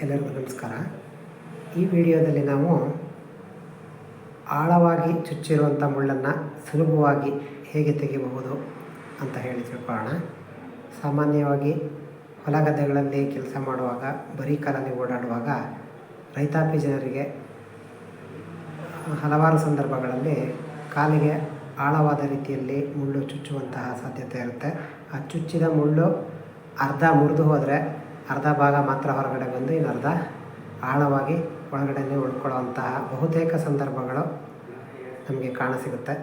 ಎಲ್ಲರಿಗೂ ನಮಸ್ಕಾರ. ಈ ವಿಡಿಯೋದಲ್ಲಿ ನಾವು ಆಳವಾಗಿ ಚುಚ್ಚಿರುವಂಥ ಮುಳ್ಳನ್ನು ಸುಲಭವಾಗಿ ಹೇಗೆ ತೆಗೆಯಬಹುದು ಅಂತ ಹೇಳಿ ತಿಳ್ಕೊಳ್ಳೋಣ. ಸಾಮಾನ್ಯವಾಗಿ ಹೊಲ ಗದ್ದೆಗಳಲ್ಲಿ ಕೆಲಸ ಮಾಡುವಾಗ, ಬರೀ ಕಾಲಲ್ಲಿ ಓಡಾಡುವಾಗ ರೈತಾಪಿ ಜನರಿಗೆ ಹಲವಾರು ಸಂದರ್ಭಗಳಲ್ಲಿ ಕಾಲಿಗೆ ಆಳವಾದ ರೀತಿಯಲ್ಲಿ ಮುಳ್ಳು ಚುಚ್ಚುವಂತಹ ಸಾಧ್ಯತೆ ಇರುತ್ತೆ. ಆ ಚುಚ್ಚಿದ ಮುಳ್ಳು ಅರ್ಧ ಮುರಿದು ಹೋದರೆ ಅರ್ಧ ಭಾಗ ಮಾತ್ರ ಹೊರಗಡೆ ಬಂದು ಇನ್ನು ಅರ್ಧ ಆಳವಾಗಿ ಒಳಗಡೆನೇ ಉಳ್ಕೊಳ್ಳುವಂತಹ ಬಹುತೇಕ ಸಂದರ್ಭಗಳು ನಮಗೆ ಕಾಣಸಿಗುತ್ತೆ.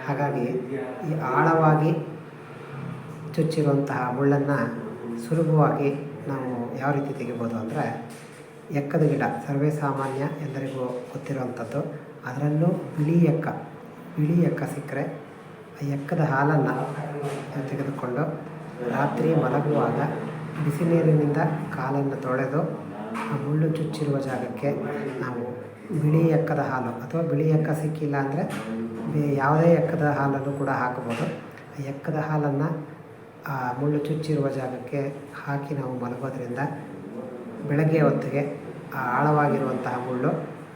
ಹಾಗಾಗಿ ಈ ಆಳವಾಗಿ ಚುಚ್ಚಿರುವಂತಹ ಮುಳ್ಳನ್ನು ಸುಲಭವಾಗಿ ನಾವು ಯಾವ ರೀತಿ ತೆಗಿಬೋದು ಅಂದರೆ, ಎಕ್ಕದ ಗಿಡ ಸರ್ವೇ ಸಾಮಾನ್ಯ ಎಲ್ಲರಿಗೂ ಗೊತ್ತಿರುವಂಥದ್ದು. ಅದರಲ್ಲೂ ಬಿಳಿ ಎಕ್ಕ ಸಿಕ್ಕರೆ ಆ ಎಕ್ಕದ ಹಾಲನ್ನು ತೆಗೆದುಕೊಂಡು ರಾತ್ರಿ ಮಲಗುವಾಗ ಬಿಸಿ ನೀರಿನಿಂದ ಕಾಲನ್ನು ತೊಳೆದು ಆ ಮುಳ್ಳು ಚುಚ್ಚಿರುವ ಜಾಗಕ್ಕೆ ನಾವು ಬಿಳಿ ಎಕ್ಕದ ಹಾಲು ಅಥವಾ ಬಿಳಿ ಎಕ್ಕ ಸಿಕ್ಕಿಲ್ಲ ಅಂದರೆ ಯಾವುದೇ ಎಕ್ಕದ ಹಾಲನ್ನು ಕೂಡ ಹಾಕಬೋದು. ಆ ಎಕ್ಕದ ಹಾಲನ್ನು ಆ ಮುಳ್ಳು ಚುಚ್ಚಿರುವ ಜಾಗಕ್ಕೆ ಹಾಕಿ ನಾವು ಮಲಗೋದ್ರಿಂದ ಬೆಳಗ್ಗೆ ಹೊತ್ತಿಗೆ ಆ ಆಳವಾಗಿರುವಂತಹ ಮುಳ್ಳು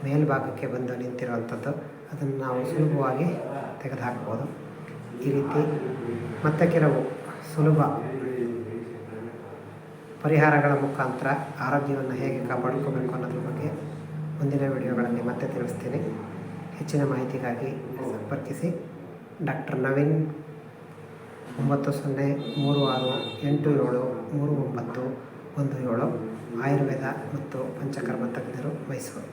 ಮೇಲ್ಭಾಗಕ್ಕೆ ಬಂದು ನಿಂತಿರುವಂಥದ್ದು ಅದನ್ನು ನಾವು ಸುಲಭವಾಗಿ ತೆಗೆದುಹಾಕ್ಬೋದು. ಈ ರೀತಿ ಮತ್ತೆ ಕೆಲವು ಸುಲಭ ಪರಿಹಾರಗಳ ಮುಖಾಂತರ ಆರೋಗ್ಯವನ್ನು ಹೇಗೆ ಕಾಪಾಡ್ಕೋಬೇಕು ಅನ್ನೋದ್ರ ಬಗ್ಗೆ ಮುಂದಿನ ವಿಡಿಯೋಗಳಲ್ಲಿ ಮತ್ತೆ ತಿಳಿಸ್ತೀನಿ. ಹೆಚ್ಚಿನ ಮಾಹಿತಿಗಾಗಿ ಸಂಪರ್ಕಿಸಿ. ಡಾಕ್ಟರ್ ನವೀನ್ 9036873917 ಆಯುರ್ವೇದ ಮತ್ತು ಪಂಚಕರ್ಮ ತಜ್ಞರು, ಮೈಸೂರು.